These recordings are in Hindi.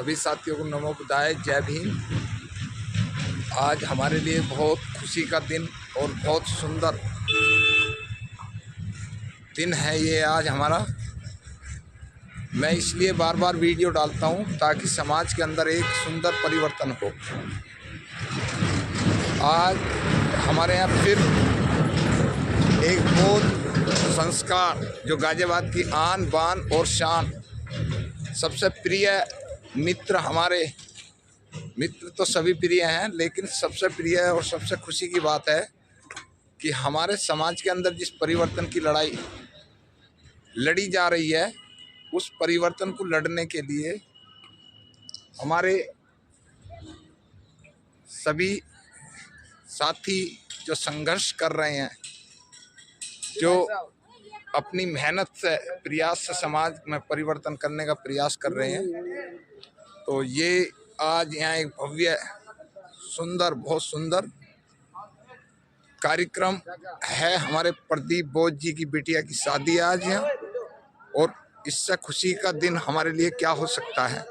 सभी साथियों को नमो बुद्धाय, जय भीम। आज हमारे लिए बहुत खुशी का दिन और बहुत सुंदर दिन है ये आज हमारा। मैं इसलिए बार बार वीडियो डालता हूँ ताकि समाज के अंदर एक सुंदर परिवर्तन हो। आज हमारे यहाँ फिर एक बौद्ध संस्कार जो गाजियाबाद की आन बान और शान, सबसे प्रिय मित्र, हमारे मित्र तो सभी प्रिय हैं, लेकिन सबसे प्रिय और सबसे खुशी की बात है कि हमारे समाज के अंदर जिस परिवर्तन की लड़ाई लड़ी जा रही है, उस परिवर्तन को लड़ने के लिए हमारे सभी साथी जो संघर्ष कर रहे हैं, जो अपनी मेहनत से, प्रयास से समाज में परिवर्तन करने का प्रयास कर रहे हैं, तो ये आज यहाँ एक भव्य सुंदर, बहुत सुंदर कार्यक्रम है। हमारे प्रदीप बोध जी की बिटिया की शादी आज है, और इससे खुशी का दिन हमारे लिए क्या हो सकता है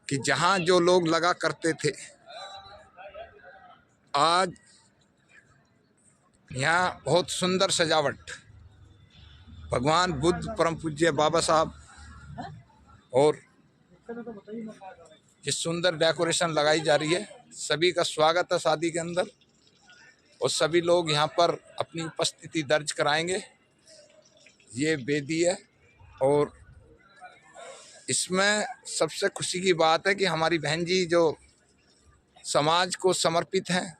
कि जहाँ जो लोग लगा करते थे, आज यहाँ बहुत सुंदर सजावट, भगवान बुद्ध, परम पूज्य बाबा साहब, और ये सुंदर डेकोरेशन लगाई जा रही है। सभी का स्वागत है शादी के अंदर, और सभी लोग यहाँ पर अपनी उपस्थिति दर्ज कराएंगे। ये वेदी है, और इसमें सबसे खुशी की बात है कि हमारी बहन जी जो समाज को समर्पित हैं,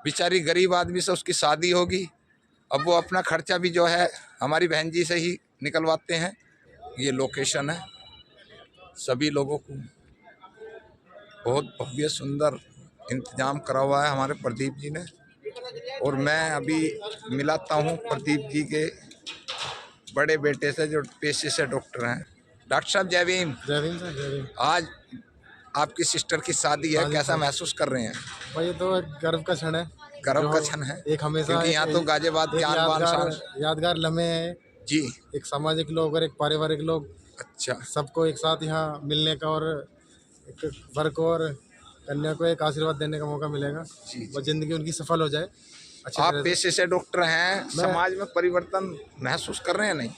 बेचारी गरीब आदमी से उसकी शादी होगी, अब वो अपना खर्चा भी जो है हमारी बहन जी से ही निकलवाते हैं। ये लोकेशन है, सभी लोगों को बहुत भव्य सुंदर इंतजाम करा हुआ है हमारे प्रदीप जी ने। और मैं अभी मिलाता हूँ प्रदीप जी के बड़े बेटे से जो पेशे से डॉक्टर हैं। डॉक्टर साहब जय भीम। जय भीम सर, जय भीम। आज आपकी सिस्टर की शादी है, कैसा महसूस कर रहे हैं? भाई ये तो एक गर्व का क्षण है, गर्व का क्षण है, एक हमेशा, क्योंकि यहाँ तो गाजियाबाद के आन बान यादगार लम्हे हैं जी। एक सामाजिक लोग और एक पारिवारिक लोग, अच्छा, सबको एक साथ यहाँ मिलने का और एक वर को और कन्या को एक आशीर्वाद देने का मौका मिलेगा जी। वो जिंदगी उनकी सफल हो जाए। आप पेशे से डॉक्टर हैं, समाज में परिवर्तन महसूस कर रहे हैं? नहीं,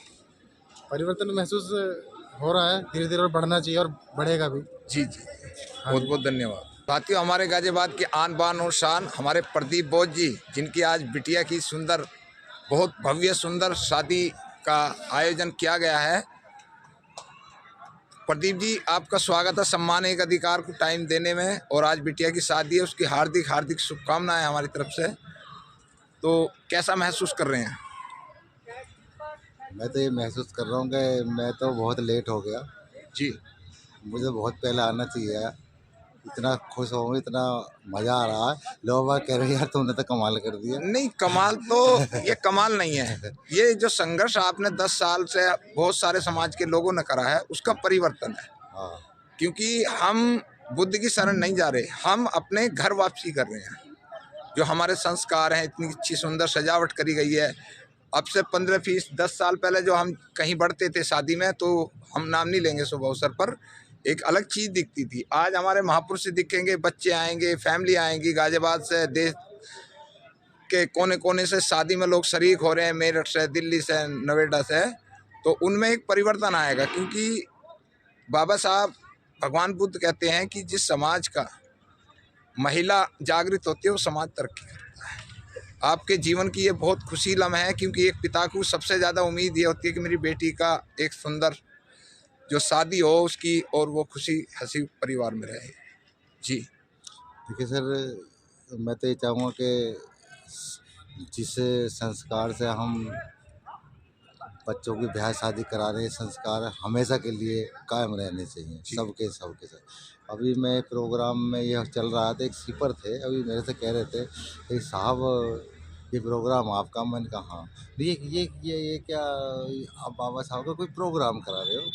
परिवर्तन महसूस हो रहा है, धीरे धीरे और बढ़ना चाहिए और बढ़ेगा भी जी जी। बहुत बहुत धन्यवाद साथियों। हमारे गाजियाबाद की आन बान और शान हमारे प्रदीप बोध जी, जिनकी आज बिटिया की सुंदर, बहुत भव्य सुंदर शादी का आयोजन किया गया है। प्रदीप जी, आपका स्वागत है। सम्मान एक अधिकार को टाइम देने में, और आज बिटिया की शादी है, उसकी हार्दिक हार्दिक शुभकामनाएं हमारी तरफ से। तो कैसा महसूस कर रहे हैं? मैं तो ये महसूस कर रहा हूँ कि मैं तो बहुत लेट हो गया जी। मुझे बहुत पहले आना चाहिए। इतना खुश हूँ, इतना मज़ा आ रहा है। लोग कह रहे हैं यार तुमने तो कमाल कर दिया। नहीं, कमाल तो ये कमाल नहीं है, ये जो संघर्ष आपने 10 साल से बहुत सारे समाज के लोगों ने करा है, उसका परिवर्तन है। हाँ, क्योंकि हम बुद्ध की शरण नहीं जा रहे, हम अपने घर वापसी कर रहे हैं। जो हमारे संस्कार हैं, इतनी अच्छी सुंदर सजावट करी गई है। अब से 15-20 10 साल पहले जो हम कहीं बढ़ते थे शादी में, तो हम नाम नहीं लेंगे, शुभ अवसर पर एक अलग चीज़ दिखती थी। आज हमारे महापुरुष दिखेंगे, बच्चे आएंगे, फैमिली आएंगी, गाजियाबाद से, देश के कोने कोने से शादी में लोग शरीक हो रहे हैं, मेरठ से, दिल्ली से, नोएडा से। तो उनमें एक परिवर्तन आएगा, क्योंकि बाबा साहब, भगवान बुद्ध कहते हैं कि जिस समाज का महिला जागृत होती है वो समाज तरक्की करता है। आपके जीवन की ये बहुत खुशी लम्हा है, क्योंकि एक पिता को सबसे ज़्यादा उम्मीद ये होती है कि मेरी बेटी का एक सुंदर जो शादी हो उसकी, और वो खुशी हंसी परिवार में रहे जी। देखिए सर, मैं तो ये चाहूँगा कि जिस संस्कार से हम बच्चों की ब्याह शादी करा रहे हैं, संस्कार हमेशा के लिए कायम रहने चाहिए सबके साथ। अभी मैं प्रोग्राम में यह चल रहा था, एक स्पीकर थे, अभी मेरे से कह रहे थे कि साहब ये प्रोग्राम आपका। मैंने कहा हाँ। ये क्या आप बाबा साहब का कोई प्रोग्राम करा रहे हो?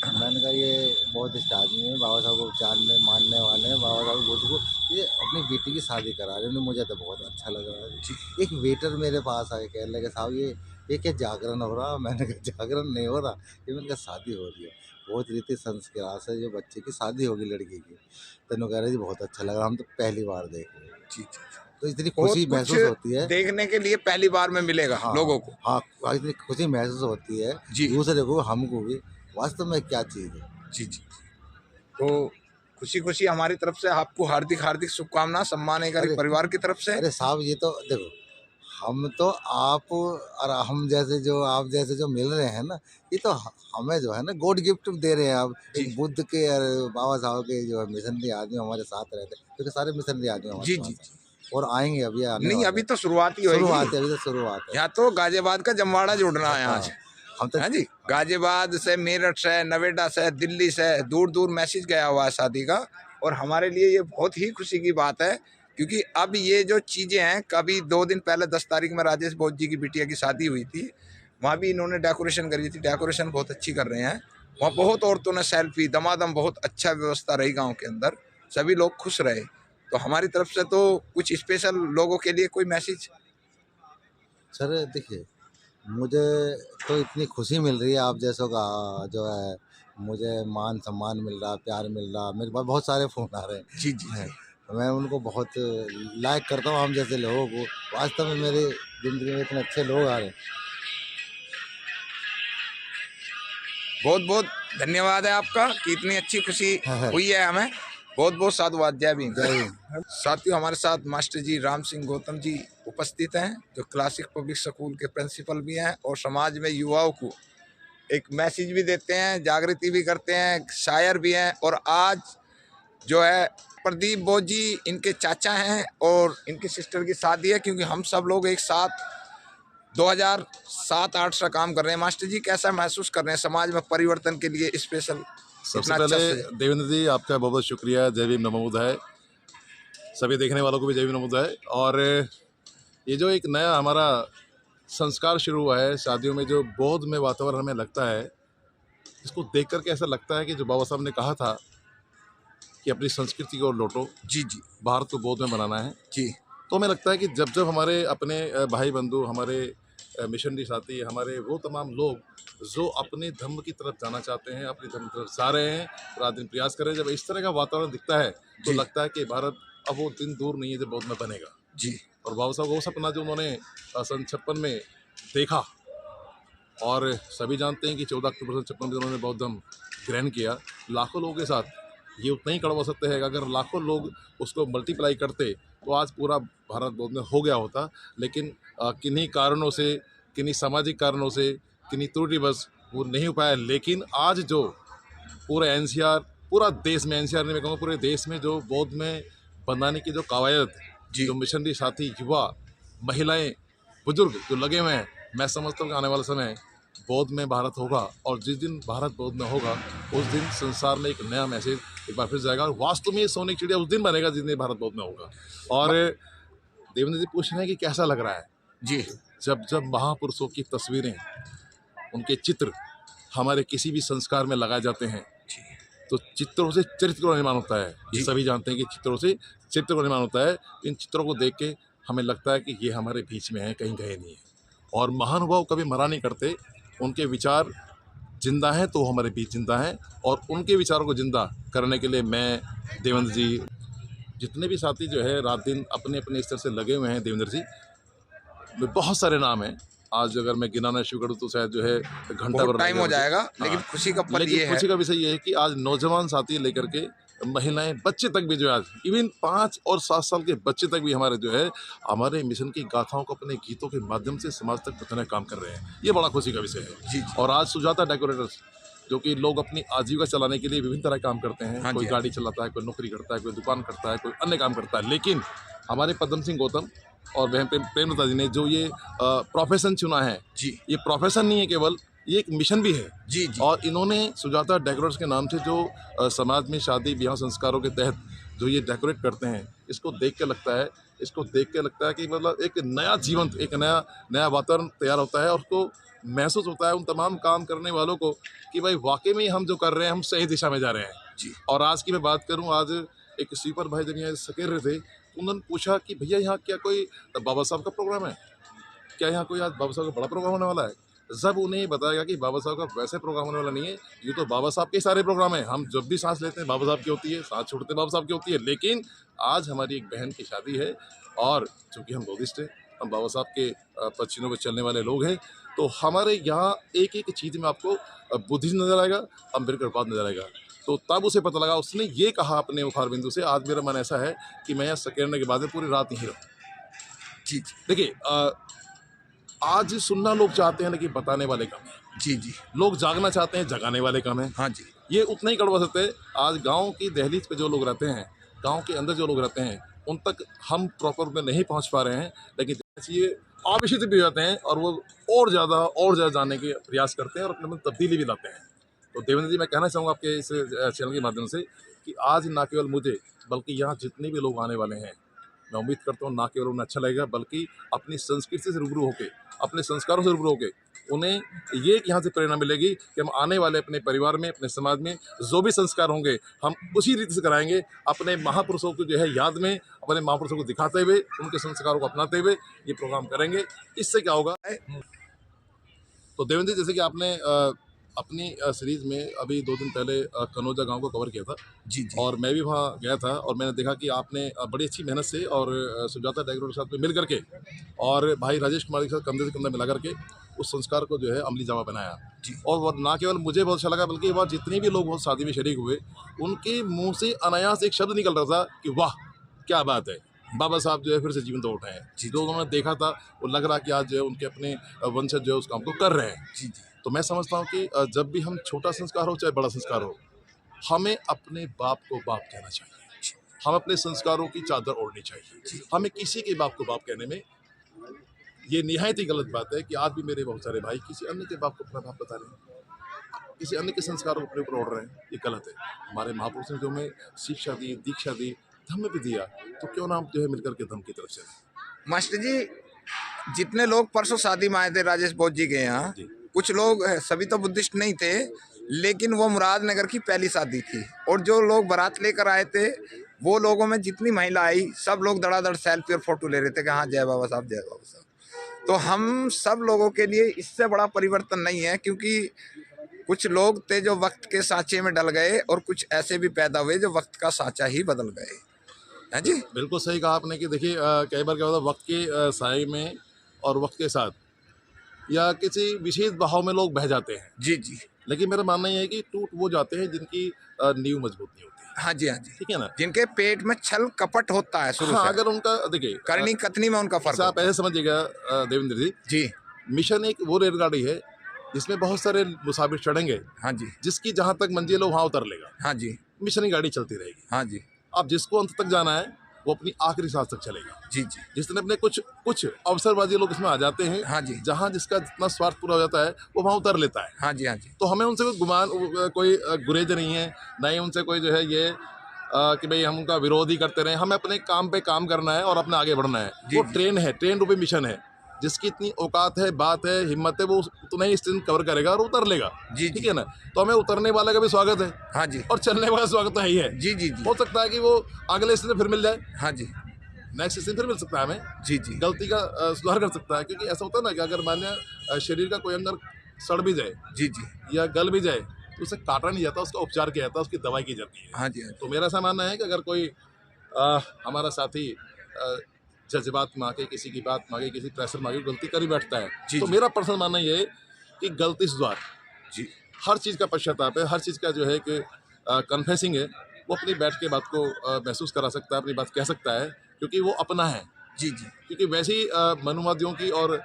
मैंने कहा ये बहुत आदमी है, बाबा साहब को जानने मानने वाले हैं, बाबा साहब बुद्ध को, ये अपनी बेटी की शादी करा रहे हैं। मुझे तो बहुत अच्छा लग रहा है। एक वेटर मेरे पास आए, कहने लगे साहब ये क्या जागरण हो रहा? मैंने कहा जागरण नहीं हो रहा, ये मैंने कहा शादी हो रही है। बहुत रीति संस्कार से जो बच्चे की शादी होगी लड़की की, तो उन्होंने कह रहे जी बहुत अच्छा लग रहा, हम तो पहली बार देख रहे हैं। जी। तो इतनी बहुत खुशी कुछ महसूस होती है। देखने के लिए पहली बार में मिलेगा हाँ लोगों को। हाँ, इतनी खुशी महसूस होती है जी दूसरे को, हमको भी। वास्तव में क्या चीज़ है। जी जी। तो खुशी खुशी हमारी तरफ से आपको हार्दिक हार्दिक शुभकामना सम्मान अरे परिवार की तरफ से। अरे साहब, ये तो देखो, हम तो आप और हम जैसे जो आप जैसे जो मिल रहे हैं ना, ये तो हमें जो है ना गॉड गिफ्ट दे रहे हैं आप। जी एक बुद्ध के और बाबा साहब के जो है मिशनरी आदमी हमारे साथ रहते हैं, क्योंकि सारे मिशनरी आदमी हमारे जी पास जी हैं जी। और आएंगे, अभी आने नहीं, वाले अभी हैं। तो शुरुआत ही होगी। शुरुआत है, अभी तो शुरुआत है। यहाँ तो गाजियाबाद का जमवाड़ा जुड़ना है आज। हम तो हाँ जी, गाजियाबाद से, मेरठ से, नोएडा से, दिल्ली से दूर दूर मैसेज गया हुआ है शादी का। और हमारे लिए ये बहुत ही खुशी की बात है, क्योंकि अब ये जो चीज़ें हैं, कभी 2 दिन पहले 10 तारीख में राजेश बोस जी की बिटिया की शादी हुई थी, वहाँ भी इन्होंने डेकोरेशन करी थी। डेकोरेशन बहुत अच्छी कर रहे हैं वहाँ, बहुत औरतों ने सेल्फी, दमादम, बहुत अच्छा व्यवस्था रही गाँव के अंदर, सभी लोग खुश रहे। तो हमारी तरफ से तो कुछ स्पेशल लोगों के लिए कोई मैसेज। सर देखिए, मुझे तो इतनी खुशी मिल रही है आप जैसों का जो है, मुझे मान सम्मान मिल रहा, प्यार मिल रहा। मेरे पास बहुत सारे फ़ोन आ रहे जी जी हैं, जी। मैं उनको बहुत लाइक करता हूँ, हम जैसे लोगों को। वास्तव में मेरी ज़िंदगी में इतने अच्छे लोग आ रहे हैं। बहुत बहुत धन्यवाद है आपका कि इतनी अच्छी खुशी हुई है हमें। बहुत बहुत साधुवाद। जय भीम। जय हिंद। साथियों, हमारे साथ मास्टर जी राम सिंह गौतम जी उपस्थित हैं, जो क्लासिक पब्लिक स्कूल के प्रिंसिपल भी हैं और समाज में युवाओं को एक मैसेज भी देते हैं, जागृति भी करते हैं, शायर भी हैं। और आज जो है प्रदीप बोस जी इनके चाचा हैं और इनकी सिस्टर की शादी है, क्योंकि हम सब लोग एक साथ 2007-8 से काम कर रहे हैं। मास्टर जी, कैसा महसूस कर रहे हैं समाज में परिवर्तन के लिए स्पेशल? सबसे पहले देवेंद्र जी, आपका बहुत बहुत शुक्रिया। जय भीम, नमो बुद्धाय। सभी देखने वालों को भी जय भीम, नमो बुद्धाय। और ये जो एक नया हमारा संस्कार शुरू हुआ है शादियों में, जो बौद्ध में वातावरण हमें लगता है, इसको देख करके ऐसा लगता है कि जो बाबा साहब ने कहा था कि अपनी संस्कृति को लौटो, जी जी, भारत को बौद्ध में बनाना है जी। तो हमें लगता है कि जब जब हमारे अपने भाई बंधु, हमारे मिशनरी साथी, हमारे वो तमाम लोग जो अपने धर्म की तरफ जाना चाहते हैं, अपने धर्म की तरफ जा रहे हैं, रात दिन प्रयास कर रहे हैं, जब इस तरह का वातावरण दिखता है तो लगता है कि भारत अब वो दिन दूर नहीं है जब बौद्ध में बनेगा। जी। और बाबा साहब वो सपना जो उन्होंने सन 56 में देखा, और सभी जानते हैं कि 14 अक्टूबर 56 में उन्होंने बौद्ध धर्म ग्रहण किया, लाखों लोगों के साथ। ये उतना ही कड़वा सत्य है कि अगर लाखों लोग उसको मल्टीप्लाई करते तो आज पूरा भारत बौद्ध में हो गया होता। लेकिन किन्हीं कारणों से, किन्हीं सामाजिक कारणों से, किन्हीं त्रुटिवश वो नहीं हो पाया। लेकिन आज जो पूरा एनसीआर, पूरा देश में, एनसीआर में कहूँगा पूरे देश में जो बौद्ध में बनाने की जो कवायद, जो मिशनरी साथी, युवा, महिलाएं, बुजुर्ग जो लगे हुए हैं, मैं समझता हूँ कि आने वाला समय बौद्ध में भारत होगा। और जिस दिन भारत बौद्ध में होगा उस दिन संसार में एक नया मैसेज एक बार फिर जाएगा। और वास्तव में ये सोने की चिड़िया उस दिन बनेगा जिस दिन भारत बौद्ध में होगा। और देवेंद्र जी पूछ रहे हैं कि कैसा लग रहा है जी, जब जब महापुरुषों की तस्वीरें, उनके चित्र हमारे किसी भी संस्कार में लगाए जाते हैं तो चित्रों से चरित्र का निर्माण होता है। ये सभी जानते हैं कि चित्रों से चरित्र का निर्माण होता है। इन चित्रों को देख के हमें लगता है कि ये हमारे बीच में है, कहीं गए नहीं है। और महानुभाव कभी मरा नहीं करते, उनके विचार जिंदा हैं तो हमारे बीच जिंदा हैं। और उनके विचारों को जिंदा करने के लिए मैं, देवेंद्र जी, जितने भी साथी जो है रात दिन अपने अपने स्तर से लगे हुए हैं, देवेंद्र जी, बहुत सारे नाम हैं। आज अगर मैं गिनाना शुरू करूँ तो शायद जो है घंटा भर टाइम हो जाएगा। लेकिन खुशी का पल ये है, खुशी का विषय ये है कि आज नौजवान साथी लेकर के महिलाएं, बच्चे तक भी जो है आज इवन 5 और 7 साल के बच्चे तक भी हमारे जो है हमारे मिशन की गाथाओं को अपने गीतों के माध्यम से समाज तक पहुंचाने का काम कर रहे हैं। ये बड़ा खुशी का विषय है। जी। और आज सुजाता डेकोरेटर्स, जो कि लोग अपनी आजीविका चलाने के लिए विभिन्न तरह काम करते हैं, कोई गाड़ी चलाता है, कोई नौकरी करता है, कोई दुकान करता है, कोई अन्य काम करता है। लेकिन हमारे पद्म सिंह गौतम और बहन प्रेमलता जी ने जो ये प्रोफेशन चुना है, जी, ये प्रोफेशन नहीं है केवल, ये एक मिशन भी है। जी जी। और इन्होंने सुजाता डेकोरेटर्स के नाम से जो समाज में शादी ब्याह संस्कारों के तहत जो ये डेकोरेट करते हैं, इसको देख के लगता है कि मतलब एक नया जीवंत, एक नया वातावरण तैयार होता है। और उसको महसूस होता है उन तमाम काम करने वालों को कि भाई वाकई में हम जो कर रहे हैं हम सही दिशा में जा रहे हैं जी। और आज की मैं बात करूं, आज एक स्वीपर भाई जब यहाँ सकेर रहे थे तो उन्होंने पूछा कि भैया यहाँ क्या कोई बाबा साहब का प्रोग्राम है, क्या यहाँ कोई आज बाबा साहब का बड़ा प्रोग्राम होने वाला है? जब उन्हें बताया कि बाबा साहब का वैसे प्रोग्राम होने वाला नहीं है, ये तो बाबा साहब के सारे प्रोग्राम हैं, हम जब भी सांस लेते हैं बाबा साहब की होती है, सांस छोड़ते हैं बाबा साहब की होती है। लेकिन आज हमारी एक बहन की शादी है और चूँकि हम बुद्धिस्ट हैं, हम बाबा साहब के पश्चिमों पर चलने वाले लोग हैं, तो हमारे यहाँ एक एक चीज़ में आपको बुद्धिज्म नजर आएगा, अम्बेडकरवाद नजर आएगा। तो तब उसे पता लगा, उसने ये कहा अपने मुखार बिंदु से, आज मेरा मन ऐसा है कि मैं यहाँ सकेरने के बाद में पूरी रात यहीं रहूँ। जी देखिए आज सुनना लोग चाहते हैं लेकिन बताने वाले कम हैं। जी जी लोग जागना चाहते हैं, जगाने वाले कम हैं। हाँ जी ये उतना ही कड़वा सत्य है। आज गांव की दहलीज पे जो लोग रहते हैं, गांव के अंदर जो लोग रहते हैं, उन तक हम प्रॉपर में नहीं पहुंच पा रहे हैं। लेकिन जैसे ये आवेशित भी हो जाते हैं और वो और ज़्यादा जानने के प्रयास करते हैं और अपने में तब्दीली भी लाते हैं। तो देवेंद्र जी, मैं कहना चाहूँगा आपके इस चैनल के माध्यम से कि आज ना केवल मुझे बल्कि यहाँ जितने भी लोग आने वाले हैं, मैं उम्मीद करता हूँ ना केवल उन्हें अच्छा लगेगा बल्कि अपनी संस्कृति से रूबरू होकर, अपने संस्कारों से रूबरू होकर उन्हें ये यहाँ से प्रेरणा मिलेगी कि हम आने वाले अपने परिवार में, अपने समाज में जो भी संस्कार होंगे हम उसी रीति से कराएंगे, अपने महापुरुषों को जो है याद में, अपने महापुरुषों को दिखाते हुए, उनके संस्कारों को अपनाते हुए ये प्रोग्राम करेंगे। इससे क्या होगा, तो देवेंद्र जी, जैसे कि आपने अपनी सीरीज में अभी 2 दिन पहले कनौजा गांव को कवर किया था जी जी और मैं भी वहां गया था और मैंने देखा कि आपने बड़ी अच्छी मेहनत से और सुजाता डायरेक्टर के साथ में मिल करके और भाई राजेश कुमार के साथ कंधे से कंधा मिला करके उस संस्कार को जो है अमली जामा बनाया जी। और वो ना केवल मुझे बहुत अच्छा लगा बल्कि वह जितने भी लोग शादी में शरीक हुए उनके मुँह से अनायास एक शब्द निकल रहा था कि वाह क्या बात है, बाबा साहब जो है फिर से जीवन तो उठे हैं। जो उन्होंने देखा था वो लग रहा कि आज जो है उनके अपने वंशज जो है उस काम को कर रहे हैं। जी जी तो मैं समझता हूँ कि जब भी हम छोटा संस्कार हो चाहे बड़ा संस्कार हो, हमें अपने बाप को बाप कहना चाहिए, हम अपने संस्कारों की चादर ओढ़नी चाहिए। हमें किसी के बाप को बाप कहने में ये निहायत ही गलत बात है कि आज भी मेरे बहुत सारे भाई किसी अन्य के बाप को अपना बाप बता रहे हैं, किसी अन्य के संस्कारों को अपने ऊपर ओढ़ रहे हैं। ये गलत है। हमारे महापुरुष ने जो हमें शिक्षा दी, दीक्षा दी, धम्म भी दिया, तो क्यों ना हम जो है मिलकर के धम्म की तरफ चलें। मास्टर जी, जितने लोग परसों शादी में आए थे राजेश बोध जी के यहाँ, कुछ लोग सभी तो बुद्धिस्ट नहीं थे, लेकिन वो मुरादनगर की पहली शादी थी और जो लोग बारात लेकर आए थे वो लोगों में जितनी महिला आई सब लोग धड़ाधड़ सेल्फी और फोटो ले रहे थे कि हाँ जय बाबा साहब जय बाबा साहब। तो हम सब लोगों के लिए इससे बड़ा परिवर्तन नहीं है, क्योंकि कुछ लोग थे जो वक्त के सांचे में डल गए और कुछ ऐसे भी पैदा हुए जो वक्त का सांचा ही बदल गए। है जी, बिल्कुल सही कहा आपने कि देखिए कई बार क्या होता है, वक्त के साए में और वक्त के साथ या किसी विशेष बहाव में लोग बह जाते हैं। जी जी, लेकिन मेरा मानना ये है कि टूट वो जाते हैं जिनकी नींव मजबूत नहीं होती। हाँ जी हाँ जी, ठीक है ना, जिनके पेट में छल कपट होता है शुरू हाँ, से। अगर उनका देखिए करनी कथनी में उनका फर्क आप ऐसे समझिएगा देवेंद्र जी, जी मिशन एक वो रेलगाड़ी है जिसमें बहुत सारे मुसाफिर चढ़ेंगे, हाँ जी जिसकी जहां तक मंजिल हो वहां उतर लेगा। हाँ जी मिशन की गाड़ी चलती रहेगी। हाँ जी अब जिसको अंत तक जाना है वो अपनी आखिरी सांस तक चलेगा। जी जी जिसने अपने कुछ अवसरबाजी लोग इसमें आ जाते हैं, हाँ जी जहां जिसका जितना स्वार्थ पूरा हो जाता है वो वहां उतर लेता है। हाँ जी हाँ जी, तो हमें उनसे कोई गुमान, कोई गुरेज नहीं है, ना ही उनसे कोई जो है ये कि भाई हम उनका विरोध ही करते रहे। हमें अपने काम पे काम करना है और अपने आगे बढ़ना है। वो ट्रेन है, ट्रेन रूपी मिशन है, जिसकी इतनी औकात है, बात है, हिम्मत है, वो उतना ही स्टेशन कवर करेगा और उतर लेगा। जी ठीक है ना, तो हमें उतरने वाले का भी स्वागत है हाँ जी और चलने वाला स्वागत तो है ही है। जी जी जी, हो सकता है कि वो अगले स्टेशन फिर मिल जाए, हाँ जी नेक्स्ट स्टेशन फिर मिल सकता है हमें, जी जी गलती का सुधार कर सकता है। क्योंकि ऐसा होता है ना कि अगर मान्य शरीर का कोई अंग सड़ भी जाए जी जी, या गल भी जाए तो उसे काटा नहीं जाता, उसका उपचार किया जाता है, उसकी दवाई की जाती है। हाँ जी हाँ जी, तो मेरा ऐसा मानना है कि अगर कोई हमारा साथी जज्बात में आके, किसी की बात मांगे, किसी प्रेशर मांगे, गलती कर ही बैठता है, तो मेरा पर्सनल मानना ये है कि गलती सुधार जी, हर चीज़ का पश्चाताप है, हर चीज़ का जो है कि कन्फेसिंग है, वो अपनी बैठ के बात को महसूस करा सकता है, अपनी बात कह सकता है, क्योंकि वो अपना है। जी जी, क्योंकि वैसे ही मनुवादियों की और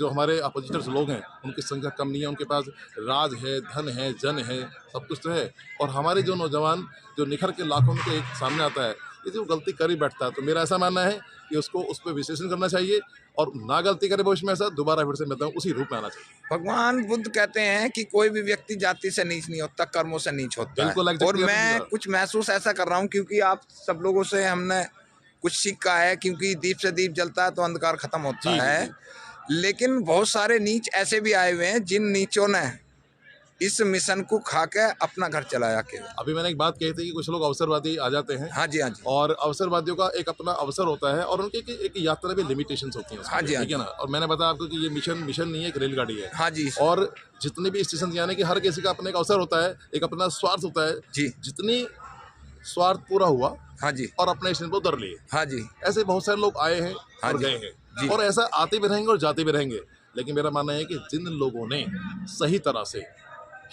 जो हमारे अपोजिटर्स लोग हैं उनकी संख्या कम नहीं है, उनके पास राज है, धन है, जन है, सब कुछ तो है। और हमारे जो नौजवान जो निखर के लाखों के एक सामने आता है, यदि वो गलती कर ही बैठता है, तो मेरा ऐसा मानना है कि उसको उस पर विश्लेषण करना चाहिए और ना गलती करे भविष्य में ऐसा दोबारा फिर से मैं उसी रूप में आना चाहिए। भगवान बुद्ध कहते हैं कि कोई भी व्यक्ति जाति से नीच नहीं होता, कर्मों से नीच होता है। बिल्कुल, exactly और आपने मैं कहा। कुछ महसूस ऐसा कर रहा हूँ क्योंकि आप सब लोगों से हमने कुछ सीखा है, क्योंकि दीप से दीप जलता है तो अंधकार खत्म होता है। लेकिन बहुत सारे नीच ऐसे भी आए हुए हैं जिन नीचों ने इस मिशन को खा के अपना घर चलाया केवल। अभी मैंने एक बात कही थी कि कुछ लोग अवसरवादी आ जाते हैं, हाँ जी, हाँ जी, और अवसरवादियों का एक अपना अवसर होता है और उनके एक यात्रा में लिमिटेशंस होती हैं उसके हाँ जी, लिए, हाँ ठीक है ना। और मैंने बताया आपको कि ये मिशन नहीं है, एक रेलगाड़ी है। हाँ जी, और जितने भी स्टेशन यानी कि हर किसी का अपना एक अवसर होता है, एक अपना स्वार्थ होता है। जी, जितनी स्वार्थ पूरा हुआ हाँ जी, और अपने स्टेशन पर उतर लिए। हाँ जी, ऐसे बहुत सारे लोग आए हैं हाँ और जी, गए जी। हैं, और ऐसा आते भी रहेंगे और जाते भी रहेंगे। लेकिन मेरा मानना है कि जिन लोगों ने सही तरह से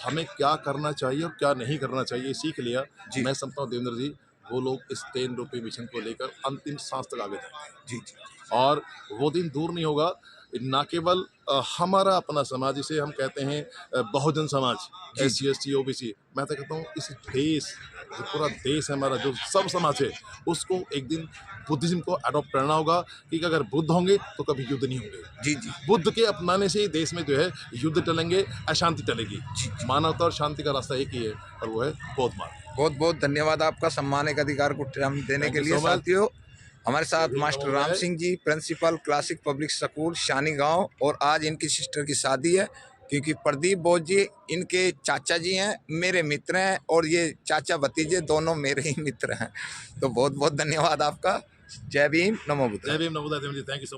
हमें क्या करना चाहिए और क्या नहीं करना चाहिए सीख लिया, जी। मैं समझता हूँ देवेंद्र जी, वो लोग इस 10 रुपये मिशन को लेकर अंतिम सांस तक आगे जाएंगे। जी, जी, और वो दिन दूर नहीं होगा, ना केवल हमारा अपना समाज, जिसे हम कहते हैं बहुजन समाज, जी। SC ST OBC, मैं तो कहता हूँ इस देश, जो पूरा देश है हमारा, जो सब समाज है, उसको एक दिन बुद्धिज्म को अडॉप्ट करना होगा, क्योंकि अगर बुद्ध होंगे तो कभी युद्ध नहीं होंगे। जी, जी, बुद्ध के अपनाने से ही देश में जो है युद्ध टलेंगे, अशांति टलेगी। मानवता और शांति का रास्ता एक ही है, और वो है बौद्ध मार्ग। बहुत बहुत धन्यवाद आपका सम्मानिक अधिकार को हम देने Thank के you लिए। so much. साथियों, हमारे साथ ये भी मास्टर नमो राम है। Singh ji, principal classic public school शानी गांव, और आज इनकी सिस्टर की शादी है, क्योंकि प्रदीप बोस जी इनके चाचा जी हैं, मेरे मित्र हैं, और ये चाचा भतीजे दोनों मेरे ही मित्र हैं। तो बहुत बहुत धन्यवाद आपका। जय भीम, नमो बुद्धाय। जय भीम, नमो बुद्धाय। Thank you so much.